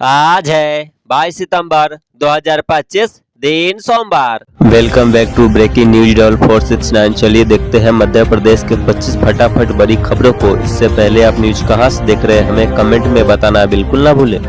आज है 22 सितंबर 2025 दिन सोमवार। Welcome back to breaking news doll 469। चलिए देखते हैं मध्य प्रदेश के 25 फटाफट बड़ी खबरों को। इससे पहले आप न्यूज कहां से देख रहे हैं हमें कमेंट में बताना बिल्कुल ना भूलें।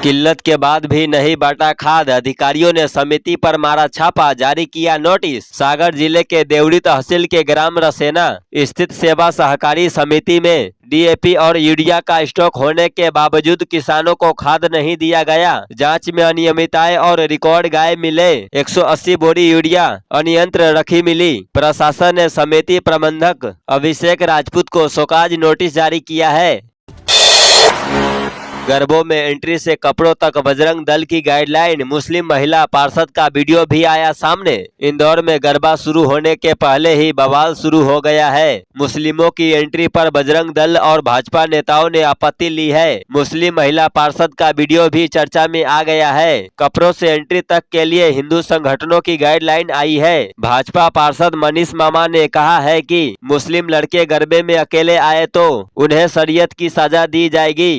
किल्लत के बाद भी नहीं बांटा खाद, अधिकारियों ने समिति पर मारा छापा, जारी किया नोटिस। सागर जिले के देवरी तहसील के ग्राम रसेना स्थित सेवा सहकारी समिति में डीएपी और यूरिया का स्टॉक होने के बावजूद किसानों को खाद नहीं दिया गया। जांच में अनियमितताएं और रिकॉर्ड गायब मिले। 180 बोरी यूरिया अनियंत्र रखी मिली। प्रशासन ने समिति प्रबंधक अभिषेक राजपूत को शोकाज नोटिस जारी किया है। गरबों में एंट्री से कपड़ों तक बजरंग दल की गाइडलाइन, मुस्लिम महिला पार्षद का वीडियो भी आया सामने। इंदौर में गरबा शुरू होने के पहले ही बवाल शुरू हो गया है। मुस्लिमों की एंट्री पर बजरंग दल और भाजपा नेताओं ने आपत्ति ली है। मुस्लिम महिला पार्षद का वीडियो भी चर्चा में आ गया है। कपड़ों से एंट्री तक के लिए हिंदू संगठनों की गाइडलाइन आई है। भाजपा पार्षद मनीष मामा ने कहा है कि मुस्लिम लड़के गरबे में अकेले आए तो उन्हें शरीयत की सजा दी जाएगी।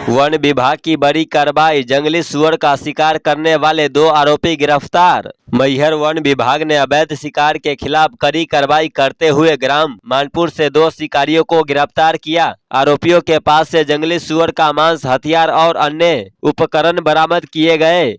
वन विभाग की बड़ी कार्रवाई, जंगली सुअर का शिकार करने वाले 2 आरोपी गिरफ्तार। मैहर वन विभाग ने अवैध शिकार के खिलाफ कड़ी कार्रवाई करते हुए ग्राम मानपुर से 2 शिकारियों को गिरफ्तार किया। आरोपियों के पास से जंगली सुअर का मांस, हथियार और अन्य उपकरण बरामद किए गए।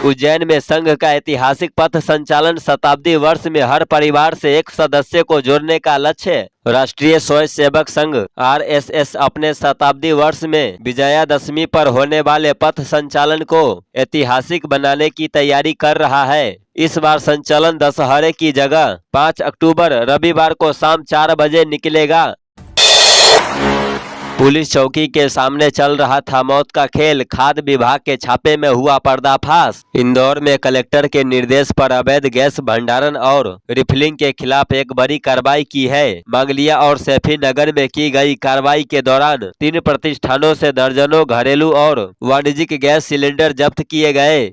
उज्जैन में संघ का ऐतिहासिक पथ संचालन शताब्दी वर्ष में हर परिवार से एक सदस्य को जोड़ने का लक्ष्य। राष्ट्रीय स्वयंसेवक संघ आरएसएस अपने शताब्दी वर्ष में विजयादशमी पर होने वाले पथ संचालन को ऐतिहासिक बनाने की तैयारी कर रहा है। इस बार संचालन दशहरे की जगह 5 अक्टूबर रविवार को शाम 4 बजे निकलेगा। पुलिस चौकी के सामने चल रहा था मौत का खेल, खाद्य विभाग के छापे में हुआ पर्दाफाश। इंदौर में कलेक्टर के निर्देश पर अवैध गैस भंडारण और रिफिलिंग के खिलाफ एक बड़ी कार्रवाई की है। मंगलिया और सैफी नगर में की गई कार्रवाई के दौरान 3 प्रतिष्ठानों से दर्जनों घरेलू और वाणिज्यिक गैस सिलेंडर जब्त किए गए।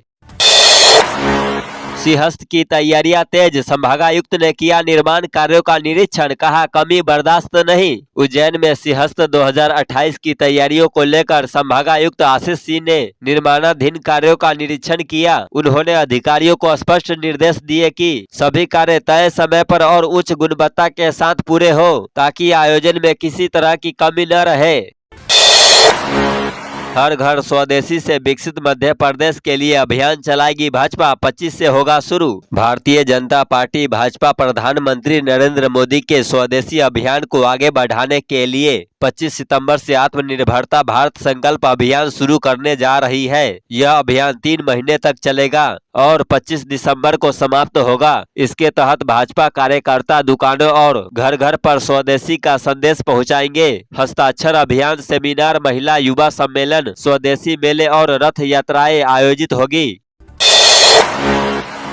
सिंहस्थ की तैयारियां तेज, संभागायुक्त ने किया निर्माण कार्यों का निरीक्षण, कहा कमी बर्दाश्त नहीं। उज्जैन में सिंहस्थ 2028 की तैयारियों को लेकर संभागायुक्त आशीष सिंह ने निर्माणाधीन कार्यों का निरीक्षण किया। उन्होंने अधिकारियों को स्पष्ट निर्देश दिए कि सभी कार्य तय समय पर और उच्च गुणवत्ता के साथ पूरे हो ताकि आयोजन में किसी तरह की कमी न रहे। हर घर स्वदेशी से विकसित मध्य प्रदेश के लिए अभियान चलाएगी भाजपा, 25 से होगा शुरू। भारतीय जनता पार्टी भाजपा प्रधानमंत्री नरेंद्र मोदी के स्वदेशी अभियान को आगे बढ़ाने के लिए 25 सितंबर से आत्मनिर्भरता भारत संकल्प अभियान शुरू करने जा रही है। यह अभियान 3 महीने तक चलेगा और 25 दिसंबर को समाप्त होगा। इसके तहत भाजपा कार्यकर्ता दुकानों और घर घर पर स्वदेशी का संदेश पहुंचाएंगे। हस्ताक्षर अभियान, सेमिनार, महिला युवा सम्मेलन, स्वदेशी मेले और रथ यात्राएं आयोजित होगी।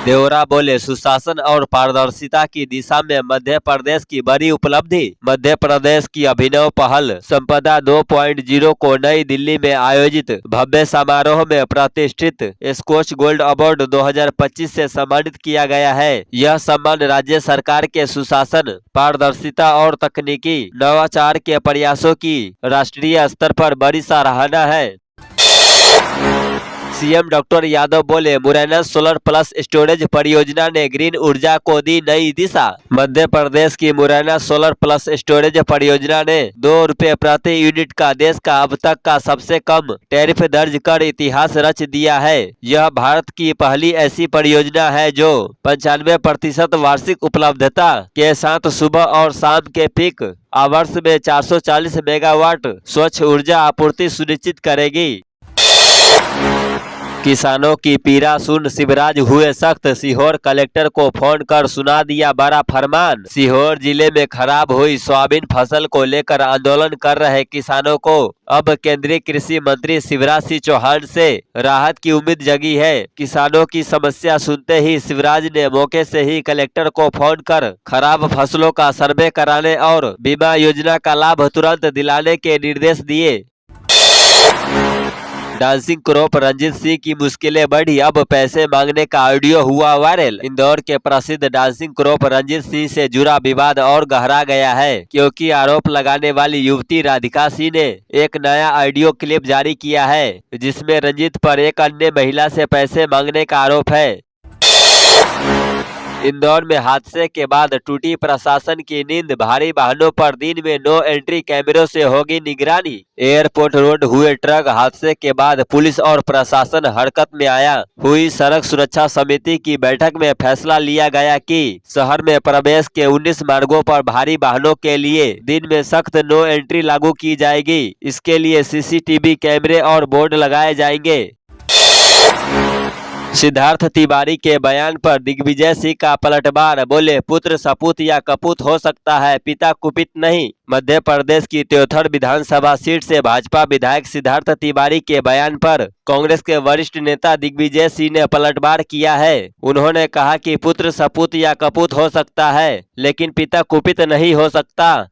देवरा बोले, सुशासन और पारदर्शिता की दिशा में मध्य प्रदेश की बड़ी उपलब्धि। मध्य प्रदेश की अभिनव पहल संपदा 2.0 को नई दिल्ली में आयोजित भव्य समारोह में प्रतिष्ठित स्कॉच गोल्ड अवार्ड 2025 से सम्मानित किया गया है। यह सम्मान राज्य सरकार के सुशासन, पारदर्शिता और तकनीकी नवाचार के प्रयासों की राष्ट्रीय स्तर पर बड़ी सराहना है। सीएम डॉक्टर यादव बोले, मुरैना सोलर प्लस स्टोरेज परियोजना ने ग्रीन ऊर्जा को दी नई दिशा। मध्य प्रदेश की मुरैना सोलर प्लस स्टोरेज परियोजना ने 2 रुपए प्रति यूनिट का देश का अब तक का सबसे कम टैरिफ दर्ज कर इतिहास रच दिया है। यह भारत की पहली ऐसी परियोजना है जो 95% वार्षिक उपलब्धता के साथ सुबह और शाम के पीक आवर्स में 440 मेगावाट स्वच्छ ऊर्जा आपूर्ति सुनिश्चित करेगी। किसानों की पीड़ा सुन शिवराज हुए सख्त, सीहोर कलेक्टर को फोन कर सुना दिया बड़ा फरमान। सीहोर जिले में खराब हुई सोयाबीन फसल को लेकर आंदोलन कर रहे किसानों को अब केंद्रीय कृषि मंत्री शिवराज सिंह चौहान से राहत की उम्मीद जगी है। किसानों की समस्या सुनते ही शिवराज ने मौके से ही कलेक्टर को फोन कर खराब फसलों का सर्वे कराने और बीमा योजना का लाभ तुरंत दिलाने के निर्देश दिए। डांसिंग क्रॉप रंजीत सिंह की मुश्किलें बढ़ी, अब पैसे मांगने का ऑडियो हुआ वायरल। इंदौर के प्रसिद्ध डांसिंग क्रॉप रंजीत सिंह से जुड़ा विवाद और गहरा गया है, क्योंकि आरोप लगाने वाली युवती राधिका सिंह ने एक नया ऑडियो क्लिप जारी किया है, जिसमें रंजीत पर एक अन्य महिला से पैसे मांगने का आरोप है। इंदौर में हादसे के बाद टूटी प्रशासन की नींद, भारी वाहनों पर दिन में नो एंट्री कैमरों से होगी निगरानी। एयरपोर्ट रोड हुए ट्रक हादसे के बाद पुलिस और प्रशासन हरकत में आया। हुई सड़क सुरक्षा समिति की बैठक में फैसला लिया गया कि शहर में प्रवेश के 19 मार्गों पर भारी वाहनों के लिए दिन में सख्त नो एंट्री लागू की जाएगी। इसके लिए सीसीटीवी कैमरे और बोर्ड लगाए जाएंगे। सिद्धार्थ तिवारी के बयान पर दिग्विजय सिंह का पलटवार, बोले पुत्र सपूत या कपूत हो सकता है, पिता कुपित नहीं। मध्य प्रदेश की त्योथर विधानसभा सीट से भाजपा विधायक सिद्धार्थ तिवारी के बयान पर कांग्रेस के वरिष्ठ नेता दिग्विजय सिंह ने पलटवार किया है। उन्होंने कहा कि पुत्र सपूत या कपूत हो सकता है, लेकिन पिता कुपित नहीं हो सकता।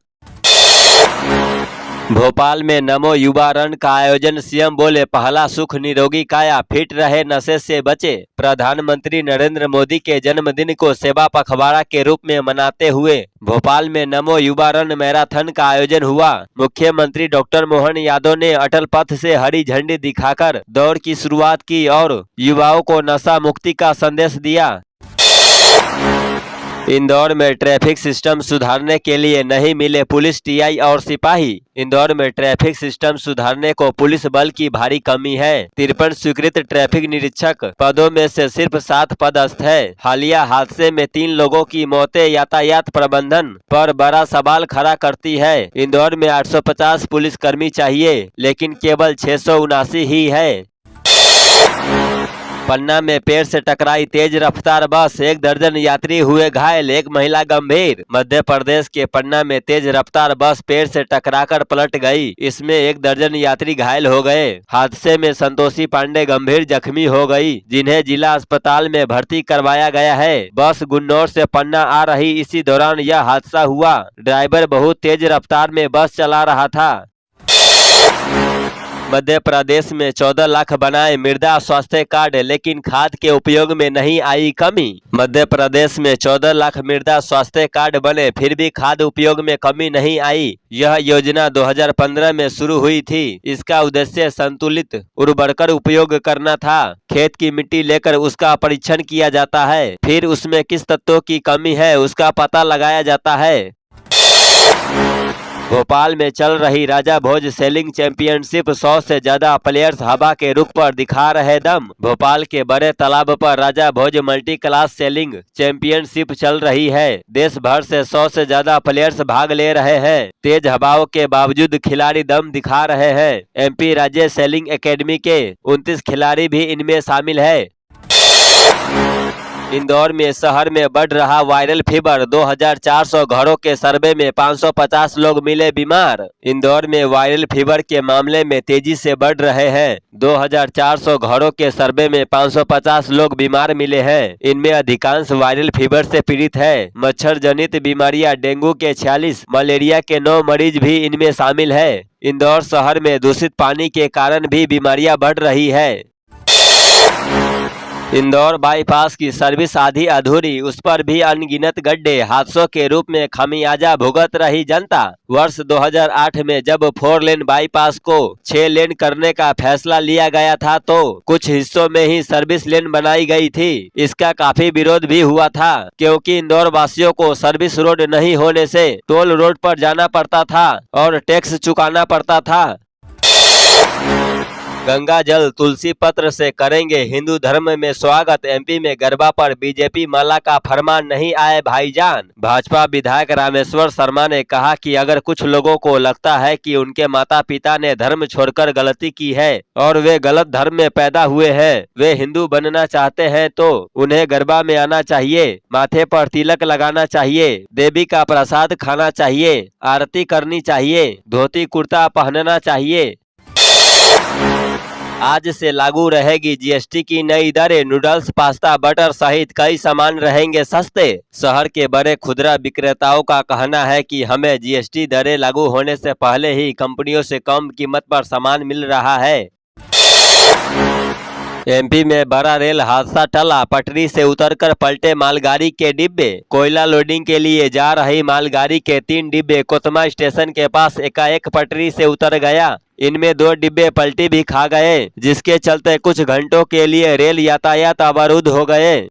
भोपाल में नमो युवा रन का आयोजन, सीएम बोले पहला सुख निरोगी काया, फिट रहे नशे से बचे। प्रधानमंत्री नरेंद्र मोदी के जन्मदिन को सेवा पखवाड़ा के रूप में मनाते हुए भोपाल में नमो युवा रन मैराथन का आयोजन हुआ। मुख्यमंत्री डॉक्टर मोहन यादव ने अटल पथ से हरी झंडी दिखाकर दौड़ की शुरुआत की और युवाओं को नशा मुक्ति का संदेश दिया। इंदौर में ट्रैफिक सिस्टम सुधारने के लिए नहीं मिले पुलिस टीआई और सिपाही। इंदौर में ट्रैफिक सिस्टम सुधारने को पुलिस बल की भारी कमी है। 53 स्वीकृत ट्रैफिक निरीक्षक पदों में से सिर्फ 7 पदस्थ है। हालिया हादसे में 3 लोगों की मौतें यातायात प्रबंधन पर बड़ा सवाल खड़ा करती है। इंदौर में 850 पुलिसकर्मी चाहिए, लेकिन केवल 679 ही है। पन्ना में पेड़ से टकराई तेज रफ्तार बस, 1 दर्जन यात्री हुए घायल, 1 महिला गंभीर। मध्य प्रदेश के पन्ना में तेज रफ्तार बस पेड़ से टकराकर पलट गई। इसमें 1 दर्जन यात्री घायल हो गए। हादसे में संतोषी पांडे गंभीर जख्मी हो गई, जिन्हें जिला अस्पताल में भर्ती करवाया गया है। बस गुन्नौर से पन्ना आ रही, इसी दौरान यह हादसा हुआ। ड्राइवर बहुत तेज रफ्तार में बस चला रहा था। मध्य प्रदेश में 14 लाख बनाए मृदा स्वास्थ्य कार्ड, लेकिन खाद के उपयोग में नहीं आई कमी। मध्य प्रदेश में 14 लाख मृदा स्वास्थ्य कार्ड बने, फिर भी खाद उपयोग में कमी नहीं आई। यह योजना 2015 में शुरू हुई थी। इसका उद्देश्य संतुलित उर्वरक उपयोग करना था। खेत की मिट्टी लेकर उसका परीक्षण किया जाता है, फिर उसमें किस तत्वों की कमी है उसका पता लगाया जाता है। भोपाल में चल रही राजा भोज सेलिंग चैंपियनशिप, 100 से ज्यादा प्लेयर्स हवा के रुख पर दिखा रहे दम। भोपाल के बड़े तालाब पर राजा भोज मल्टी क्लास सेलिंग चैंपियनशिप चल रही है। देश भर से 100 से ज्यादा प्लेयर्स भाग ले रहे हैं। तेज हवाओं के बावजूद खिलाड़ी दम दिखा रहे हैं। एमपी राज्य सेलिंग एकेडमी के 29 खिलाड़ी भी इनमें शामिल है। इंदौर में शहर में बढ़ रहा वायरल फीवर, 2400 घरों के सर्वे में 550 लोग मिले बीमार। इंदौर में वायरल फीवर के मामले में तेजी से बढ़ रहे हैं। 2400 घरों के सर्वे में 550 लोग बीमार मिले हैं। इनमें अधिकांश वायरल फीवर से पीड़ित है। मच्छर जनित बीमारियां डेंगू के 46, मलेरिया के 9 मरीज भी इनमें शामिल है। इंदौर शहर में दूषित पानी के कारण भी बीमारियां बढ़ रही है। इंदौर बाईपास की सर्विस आधी अधूरी, उस पर भी अनगिनत गड्ढे, हादसों के रूप में खमियाजा भुगत रही जनता। वर्ष 2008 में जब 4 लेन बाईपास को 6 लेन करने का फैसला लिया गया था, तो कुछ हिस्सों में ही सर्विस लेन बनाई गई थी। इसका काफी विरोध भी हुआ था, क्योंकि इंदौर वासियों को सर्विस रोड नहीं होने से टोल रोड पर जाना पड़ता था और टैक्स चुकाना पड़ता था। गंगा जल तुलसी पत्र से करेंगे हिंदू धर्म में स्वागत, एमपी में गरबा पर बीजेपी माला का फरमान नहीं आए भाईजान। भाजपा विधायक रामेश्वर शर्मा ने कहा कि अगर कुछ लोगों को लगता है कि उनके माता पिता ने धर्म छोड़कर गलती की है और वे गलत धर्म में पैदा हुए हैं, वे हिंदू बनना चाहते हैं, तो उन्हें गरबा में आना चाहिए, माथे पर तिलक लगाना चाहिए, देवी का प्रसाद खाना चाहिए, आरती करनी चाहिए, धोती कुर्ता पहनना चाहिए। आज से लागू रहेगी जीएसटी की नई दरें, नूडल्स, पास्ता, बटर सहित कई सामान रहेंगे सस्ते। शहर के बड़े खुदरा विक्रेताओं का कहना है कि हमें जीएसटी दरें लागू होने से पहले ही कंपनियों से कम कीमत पर सामान मिल रहा है। एमपी में बड़ा रेल हादसा टला, पटरी से उतरकर पलटे मालगाड़ी के डिब्बे। कोयला लोडिंग के लिए जा रही मालगाड़ी के 3 डिब्बे कोतमा स्टेशन के पास एकाएक पटरी से उतर गया। इनमें 2 डिब्बे पलटी भी खा गए, जिसके चलते कुछ घंटों के लिए रेल यातायात अवरुद्ध हो गए।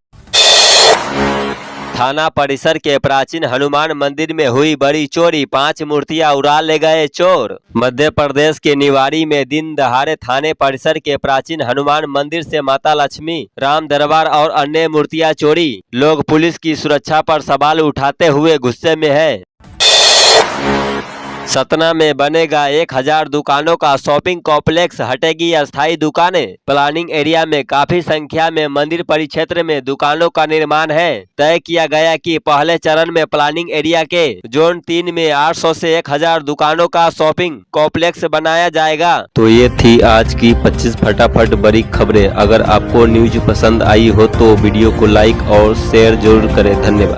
थाना परिसर के प्राचीन हनुमान मंदिर में हुई बड़ी चोरी, 5 मूर्तियां उड़ा ले गए चोर। मध्य प्रदेश के निवाड़ी में दिन दहाड़े थाने परिसर के प्राचीन हनुमान मंदिर से माता लक्ष्मी, राम दरबार और अन्य मूर्तियां चोरी। लोग पुलिस की सुरक्षा पर सवाल उठाते हुए गुस्से में है। सतना में बनेगा 1000 दुकानों का शॉपिंग कॉम्प्लेक्स, हटेगी अस्थायी दुकानें। प्लानिंग एरिया में काफी संख्या में मंदिर परिक्षेत्र में दुकानों का निर्माण है। तय किया गया कि पहले चरण में प्लानिंग एरिया के जोन 3 में 800 से 1000 दुकानों का शॉपिंग कॉम्प्लेक्स बनाया जाएगा। तो ये थी आज की 25 फटाफट बड़ी खबरें। अगर आपको न्यूज पसंद आई हो तो वीडियो को लाइक और शेयर जरूर करें। धन्यवाद।